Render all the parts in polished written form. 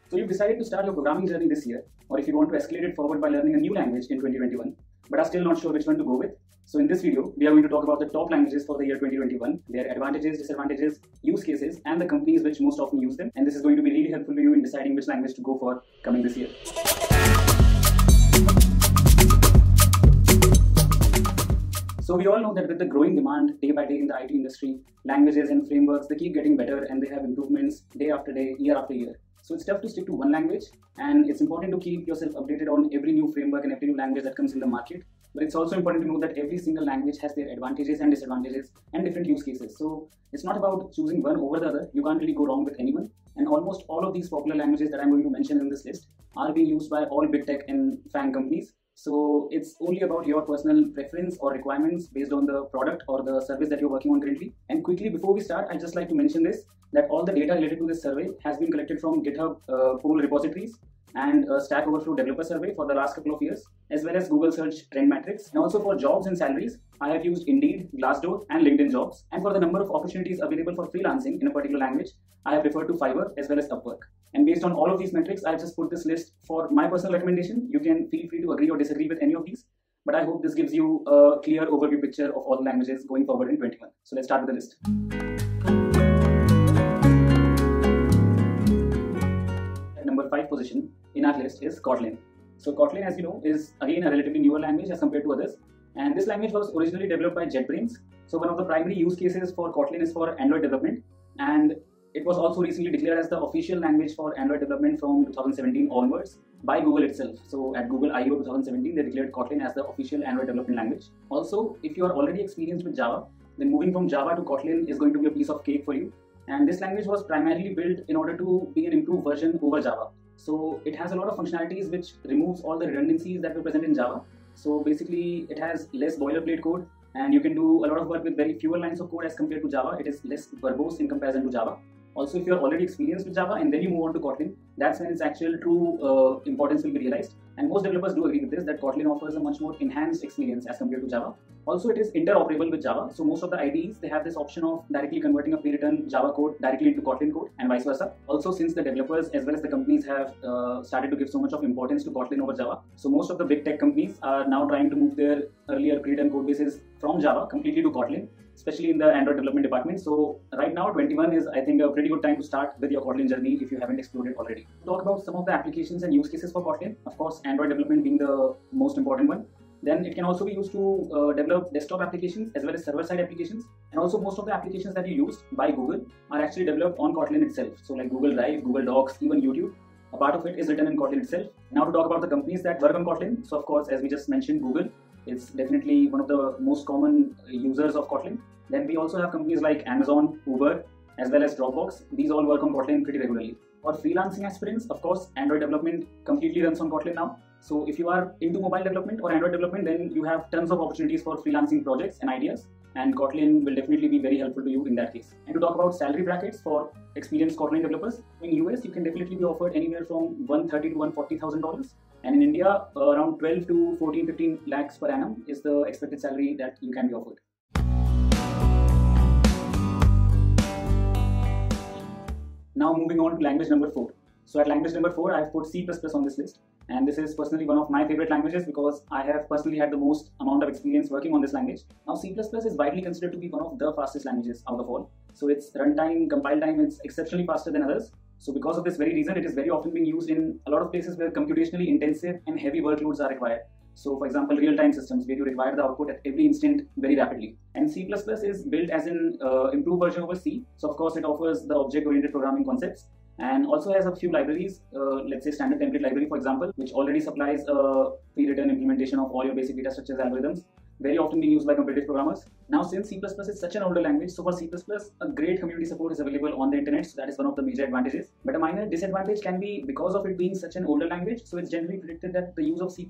So you've decided to start your programming journey this year, or if you want to escalate it forward by learning a new language in 2021, but are still not sure which one to go with. So in this video, we are going to talk about the top languages for the year 2021, their advantages, disadvantages, use cases, and the companies which most often use them. And this is going to be really helpful to you in deciding which language to go for coming this year. So we all know that with the growing demand day by day in the IT industry, languages and frameworks, they keep getting better and they have improvements day after day, year after year. So it's tough to stick to one language, and it's important to keep yourself updated on every new framework and every new language that comes in the market. But it's also important to know that every single language has their advantages and disadvantages and different use cases. So it's not about choosing one over the other. You can't really go wrong with anyone. And almost all of these popular languages that I'm going to mention in this list are being used by all big tech and FAANG companies. So it's only about your personal preference or requirements based on the product or the service that you're working on currently. And quickly before we start, I'd just like to mention this, that all the data related to this survey has been collected from GitHub pull repositories and Stack Overflow developer survey for the last couple of years, as well as Google search trend metrics. And also for jobs and salaries, I have used Indeed, Glassdoor, and LinkedIn Jobs. And for the number of opportunities available for freelancing in a particular language, I have referred to Fiverr as well as Upwork. And based on all of these metrics, I've just put this list for my personal recommendation. You can feel free to agree or disagree with any of these, but I hope this gives you a clear overview picture of all the languages going forward in 21. So let's start with the list. At number 5 position in our list is Kotlin. So Kotlin, as you know, is again a relatively newer language as compared to others. And this language was originally developed by JetBrains. So one of the primary use cases for Kotlin is for Android development. And it was also recently declared as the official language for Android development from 2017 onwards by Google itself. So at Google I/O 2017, they declared Kotlin as the official Android development language. Also, if you are already experienced with Java, then moving from Java to Kotlin is going to be a piece of cake for you. And this language was primarily built in order to be an improved version over Java. So it has a lot of functionalities which removes all the redundancies that were present in Java. So basically, it has less boilerplate code, and you can do a lot of work with very fewer lines of code as compared to Java. It is less verbose in comparison to Java. Also, if you're already experienced with Java and then you move on to Kotlin, that's when its actual true importance will be realized. And most developers do agree with this, that Kotlin offers a much more enhanced experience as compared to Java. Also, it is interoperable with Java. So most of the IDEs, they have this option of directly converting a pre-written Java code directly into Kotlin code and vice versa. Also, since the developers as well as the companies have started to give so much of importance to Kotlin over Java, so most of the big tech companies are now trying to move their earlier pre-written code bases from Java completely to Kotlin, especially in the Android development department. So right now, 21 is, I think, a pretty good time to start with your Kotlin journey if you haven't explored it already. Talk about some of the applications and use cases for Kotlin. Of course, Android development being the most important one. Then it can also be used to develop desktop applications as well as server-side applications. And also most of the applications that you used by Google are actually developed on Kotlin itself. So like Google Drive, Google Docs, even YouTube, a part of it is written in Kotlin itself. Now to talk about the companies that work on Kotlin. So of course, as we just mentioned, Google is definitely one of the most common users of Kotlin. Then we also have companies like Amazon, Uber, as well as Dropbox. These all work on Kotlin pretty regularly. For freelancing aspirants, of course, Android development completely runs on Kotlin now. So if you are into mobile development or Android development, then you have tons of opportunities for freelancing projects and ideas. And Kotlin will definitely be very helpful to you in that case. And to talk about salary brackets for experienced Kotlin developers, in US, you can definitely be offered anywhere from $130,000 to $140,000. And in India, around 12 to 15 lakhs per annum is the expected salary that you can be offered. Now moving on to language number 4. So at language number 4, I have put C++ on this list. And this is personally one of my favorite languages because I have personally had the most amount of experience working on this language. Now C++ is widely considered to be one of the fastest languages out of all. So its runtime, compile time is exceptionally faster than others. So because of this very reason, it is very often being used in a lot of places where computationally intensive and heavy workloads are required. So for example, real-time systems where you require the output at every instant very rapidly. And C++ is built as an improved version over C. So of course, it offers the object-oriented programming concepts and also has a few libraries, let's say standard template library, for example, which already supplies a pre-written implementation of all your basic data structures algorithms, very often being used by competitive programmers. Now, since C++ is such an older language, so for C++, a great community support is available on the internet, so that is one of the major advantages. But a minor disadvantage can be because of it being such an older language, so it's generally predicted that the use of C++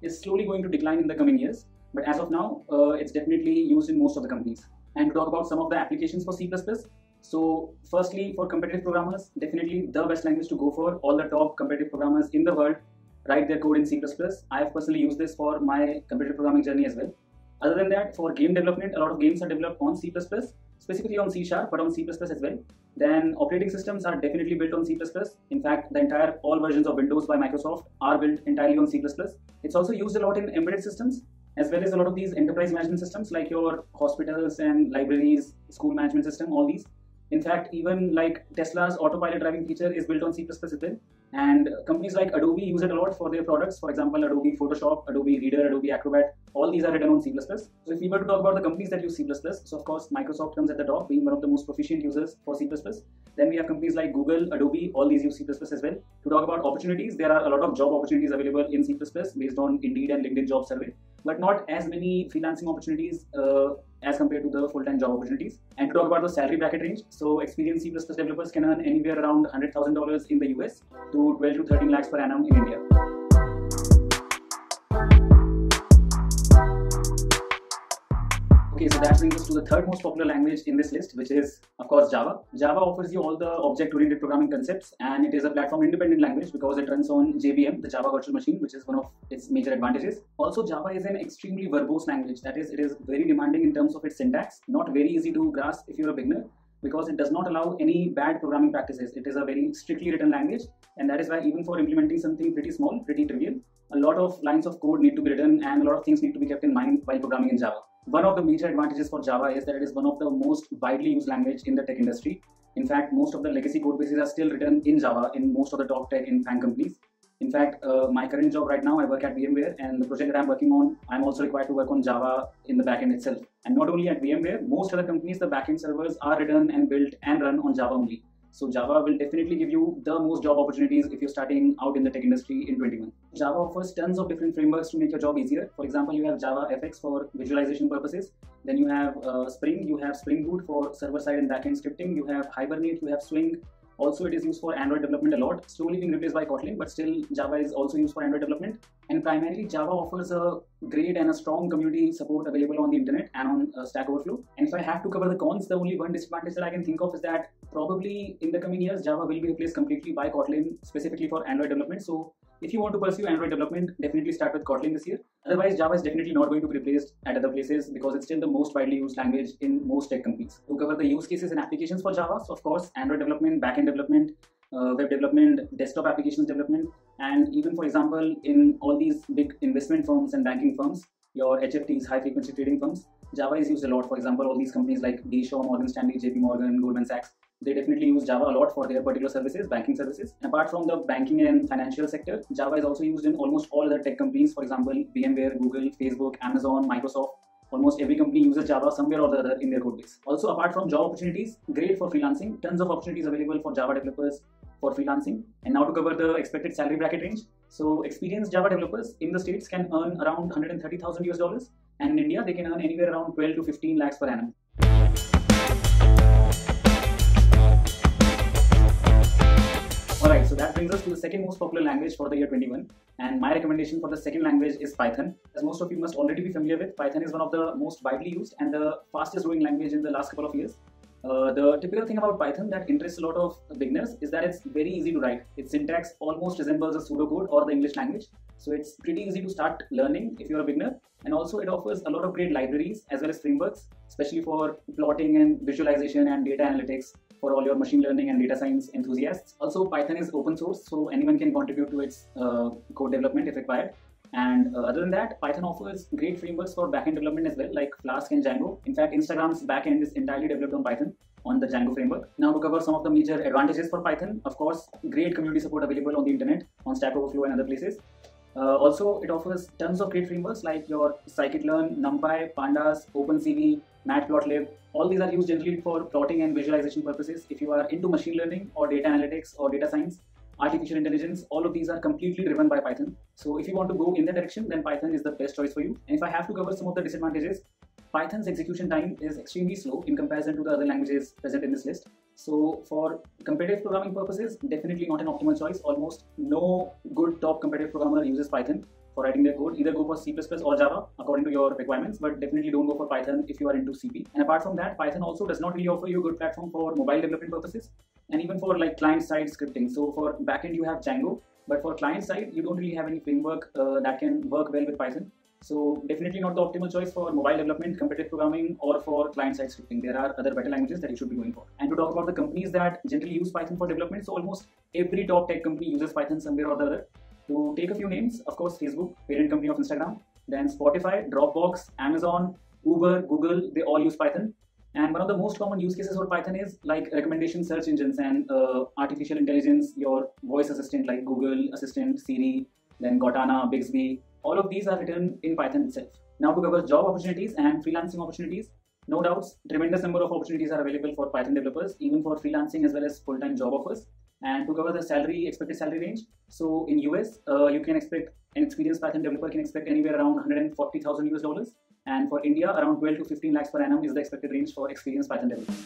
is slowly going to decline in the coming years. But as of now, it's definitely used in most of the companies. And to talk about some of the applications for C++, so firstly, for competitive programmers, definitely the best language to go for. All the top competitive programmers in the world write their code in C++. I have personally used this for my competitive programming journey as well. Other than that, for game development, a lot of games are developed on C++. specifically on C Sharp, but on C++ as well. Then operating systems are definitely built on C++. In fact, the entire all versions of Windows by Microsoft are built entirely on C++. It's also used a lot in embedded systems, as well as a lot of these enterprise management systems like your hospitals and libraries, school management system, all these. In fact, even like Tesla's autopilot driving feature is built on C++ as well. And companies like Adobe use it a lot for their products. For example, Adobe Photoshop, Adobe Reader, Adobe Acrobat, all these are written on C++. So if we were to talk about the companies that use C++, so of course Microsoft comes at the top, being one of the most proficient users for C++. Then we have companies like Google, Adobe, all these use C++ as well. To talk about opportunities, there are a lot of job opportunities available in C++ based on Indeed and LinkedIn job survey, but not as many freelancing opportunities as compared to the full-time job opportunities. And to talk about the salary bracket range, so experienced C++ developers can earn anywhere around $100,000 in the US to 12 to 13 lakhs per annum in India. Okay, so that brings us to the third most popular language in this list, which is, of course, Java. Java offers you all the object-oriented programming concepts, and it is a platform-independent language because it runs on JVM, the Java Virtual Machine, which is one of its major advantages. Also, Java is an extremely verbose language. That is, it is very demanding in terms of its syntax, not very easy to grasp if you're a beginner, because it does not allow any bad programming practices. It is a very strictly written language, and that is why even for implementing something pretty small, pretty trivial, a lot of lines of code need to be written and a lot of things need to be kept in mind while programming in Java. One of the major advantages for Java is that it is one of the most widely used language in the tech industry. In fact, most of the legacy code bases are still written in Java in most of the top tech and FAANG companies. In fact, my current job right now, I work at VMware, and the project that I'm working on, I'm also required to work on Java in the backend itself. And not only at VMware, most other companies, the backend servers are written and built and run on Java only. So Java will definitely give you the most job opportunities if you're starting out in the tech industry in 21. Java offers tons of different frameworks to make your job easier. For example, you have Java FX for visualization purposes. Then you have Spring, you have Spring Boot for server-side and backend scripting. You have Hibernate, you have Swing. Also, it is used for Android development a lot, slowly being replaced by Kotlin, but still Java is also used for Android development. And primarily, Java offers a great and a strong community support available on the internet and on Stack Overflow. And if I have to cover the cons, the only one disadvantage that I can think of is that probably in the coming years, Java will be replaced completely by Kotlin, specifically for Android development. So if you want to pursue Android development, definitely start with Kotlin this year. Otherwise, Java is definitely not going to be replaced at other places because it's still the most widely used language in most tech companies. To cover the use cases and applications for Java, so of course, Android development, backend development, web development, desktop applications development, and even, for example, in all these big investment firms and banking firms, your HFTs, high frequency trading firms, Java is used a lot. For example, all these companies like D. Shaw, Morgan Stanley, JP Morgan, Goldman Sachs, they definitely use Java a lot for their particular services, banking services. Apart from the banking and financial sector, Java is also used in almost all other tech companies. For example, VMware, Google, Facebook, Amazon, Microsoft. Almost every company uses Java somewhere or the other in their code base. Also, apart from job opportunities, great for freelancing. Tons of opportunities available for Java developers for freelancing. And now to cover the expected salary bracket range. So experienced Java developers in the States can earn around 130,000 US dollars. And in India, they can earn anywhere around 12 to 15 lakhs per annum. Alright, so that brings us to the second most popular language for the year 21, and my recommendation for the second language is Python. As most of you must already be familiar with, Python is one of the most widely used and the fastest growing language in the last couple of years. The typical thing about Python that interests a lot of beginners is that it's very easy to write. Its syntax almost resembles a pseudocode or the English language, so it's pretty easy to start learning if you're a beginner. And also it offers a lot of great libraries as well as frameworks, especially for plotting and visualization and data analytics for all your machine learning and data science enthusiasts. Also, Python is open source, so anyone can contribute to its code development if required. And other than that, Python offers great frameworks for backend development as well, like Flask and Django. In fact, Instagram's backend is entirely developed on Python on the Django framework. Now to cover some of the major advantages for Python, of course, great community support available on the internet, on Stack Overflow and other places. Also, it offers tons of great frameworks like your scikit-learn, NumPy, Pandas, OpenCV, Matplotlib. All these are used generally for plotting and visualization purposes. If you are into machine learning or data analytics or data science, artificial intelligence, all of these are completely driven by Python. So if you want to go in that direction, then Python is the best choice for you. And if I have to cover some of the disadvantages, Python's execution time is extremely slow in comparison to the other languages present in this list. So for competitive programming purposes, definitely not an optimal choice. Almost no good top competitive programmer uses Python for writing their code. Either go for C++ or Java according to your requirements, but definitely don't go for Python if you are into CP. And apart from that, Python also does not really offer you a good platform for mobile development purposes and even for like client-side scripting. So for backend you have Django, but for client-side you don't really have any framework that can work well with Python. So definitely not the optimal choice for mobile development, competitive programming, or for client-side scripting. There are other better languages that you should be going for. And to talk about the companies that generally use Python for development, so almost every top tech company uses Python somewhere or the other. To take a few names, of course, Facebook, parent company of Instagram, then Spotify, Dropbox, Amazon, Uber, Google, they all use Python. And one of the most common use cases for Python is like recommendation search engines and artificial intelligence, your voice assistant like Google Assistant, Siri, then Cortana, Bixby. All of these are written in Python itself. Now to cover job opportunities and freelancing opportunities, no doubts, tremendous number of opportunities are available for Python developers, even for freelancing as well as full-time job offers. And to cover the expected salary range, so in US, you can expect an experienced Python developer can expect anywhere around 140,000 US dollars. And for India, around 12 to 15 lakhs per annum is the expected range for experienced Python developers.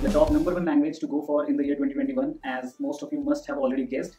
The top number one language to go for in the year 2021, as most of you must have already guessed,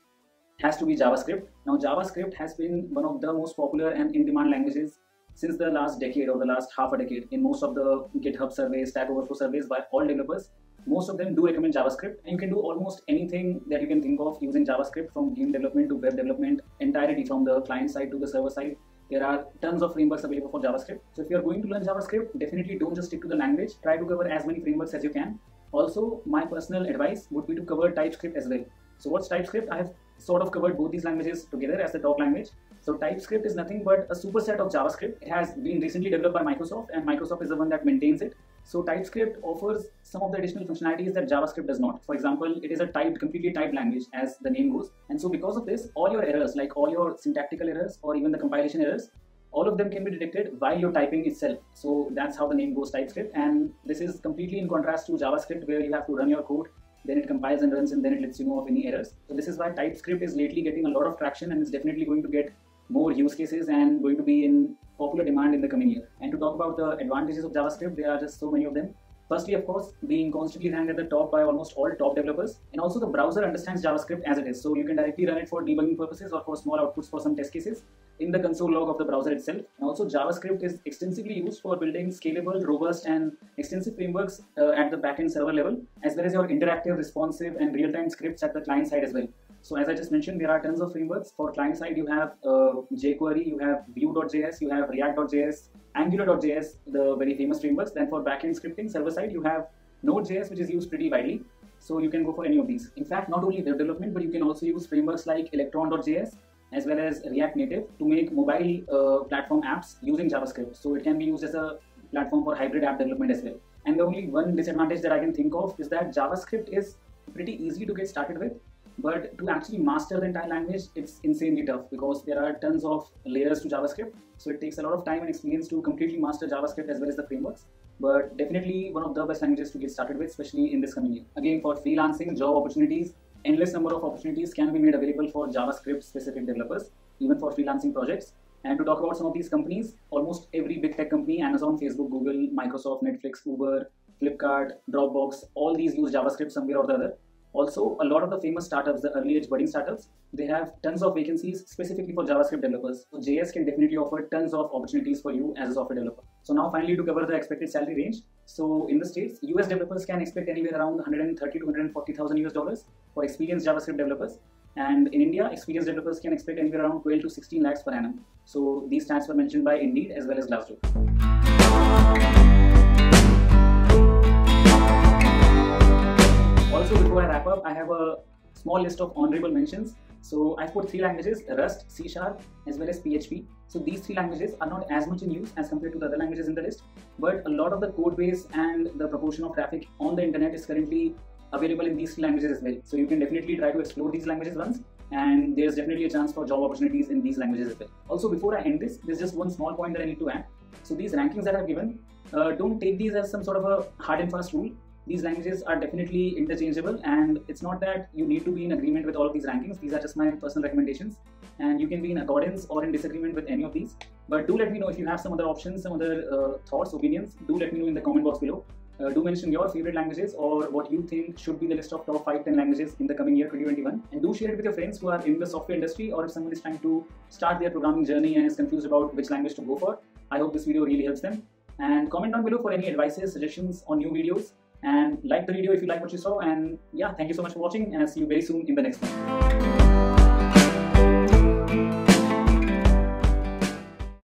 has to be JavaScript. Now, JavaScript has been one of the most popular and in-demand languages since the last decade or the last half a decade. In most of the GitHub surveys, Stack Overflow surveys by all developers, most of them do recommend JavaScript, and you can do almost anything that you can think of using JavaScript, from game development to web development, entirely from the client side to the server side. There are tons of frameworks available for JavaScript. So if you're going to learn JavaScript, definitely don't just stick to the language. Try to cover as many frameworks as you can. Also, my personal advice would be to cover TypeScript as well. So what's TypeScript? I have sort of covered both these languages together as the top language. So TypeScript is nothing but a superset of JavaScript. It has been recently developed by Microsoft, and Microsoft is the one that maintains it. So TypeScript offers some of the additional functionalities that JavaScript does not. For example, it is a completely typed language, as the name goes. And so because of this, all your errors, like all your syntactical errors or even the compilation errors, all of them can be detected while you're typing itself. So that's how the name goes, TypeScript. And this is completely in contrast to JavaScript, where you have to run your code, then it compiles and runs, and then it lets you know of any errors. So this is why TypeScript is lately getting a lot of traction, and is definitely going to get more use cases and going to be in popular demand in the coming year. And to talk about the advantages of JavaScript, there are just so many of them. Firstly, of course, being constantly ranked at the top by almost all top developers. And also the browser understands JavaScript as it is. So you can directly run it for debugging purposes or for small outputs for some test cases in the console log of the browser itself. And also JavaScript is extensively used for building scalable, robust, and extensive frameworks at the backend server level, as well as your interactive, responsive, and real-time scripts at the client side as well. So as I just mentioned, there are tons of frameworks. For client side, you have jQuery, you have Vue.js, you have React.js, Angular.js, the very famous frameworks. Then for backend scripting, server side, you have Node.js, which is used pretty widely. So you can go for any of these. In fact, not only web development, but you can also use frameworks like Electron.js as well as React Native to make mobile platform apps using JavaScript. So it can be used as a platform for hybrid app development as well. And the only one disadvantage that I can think of is that JavaScript is pretty easy to get started with, but to actually master the entire language, it's insanely tough, because there are tons of layers to JavaScript. So it takes a lot of time and experience to completely master JavaScript as well as the frameworks. But definitely one of the best languages to get started with, especially in this coming year. Again, for freelancing, job opportunities, endless number of opportunities can be made available for JavaScript specific developers, even for freelancing projects. And to talk about some of these companies, almost every big tech company, Amazon, Facebook, Google, Microsoft, Netflix, Uber, Flipkart, Dropbox, all these use JavaScript somewhere or the other. Also, a lot of the famous startups, the early age budding startups, they have tons of vacancies specifically for JavaScript developers. So JS can definitely offer tons of opportunities for you as a software developer. So now finally, to cover the expected salary range. So in the States, US developers can expect anywhere around 130 to 140,000 US dollars for experienced JavaScript developers. And in India, experienced developers can expect anywhere around 12 to 16 lakhs per annum. So these stats were mentioned by Indeed as well as Glassdoor. Also, before I wrap up, I have a small list of honorable mentions. So I've put 3 languages: Rust, C# as well as PHP. So these 3 languages are not as much in use as compared to the other languages in the list, but a lot of the code base and the proportion of traffic on the internet is currently available in these 3 languages as well. So you can definitely try to explore these languages once, and there's definitely a chance for job opportunities in these languages as well. Also, before I end this, there's just one small point that I need to add. So these rankings that I've given, don't take these as some sort of a hard and fast rule. These languages are definitely interchangeable, and it's not that you need to be in agreement with all of these rankings. These are just my personal recommendations, and you can be in accordance or in disagreement with any of these. But do let me know if you have some other options, some other thoughts, opinions. Do let me know in the comment box below. Do mention your favorite languages or what you think should be the list of top 5-10 languages in the coming year 2021. And do share it with your friends who are in the software industry, or if someone is trying to start their programming journey and is confused about which language to go for. I hope this video really helps them. And comment down below for any advices, suggestions on new videos. and like the video if you like what you saw. And yeah, thank you so much for watching, and I'll see you very soon in the next one.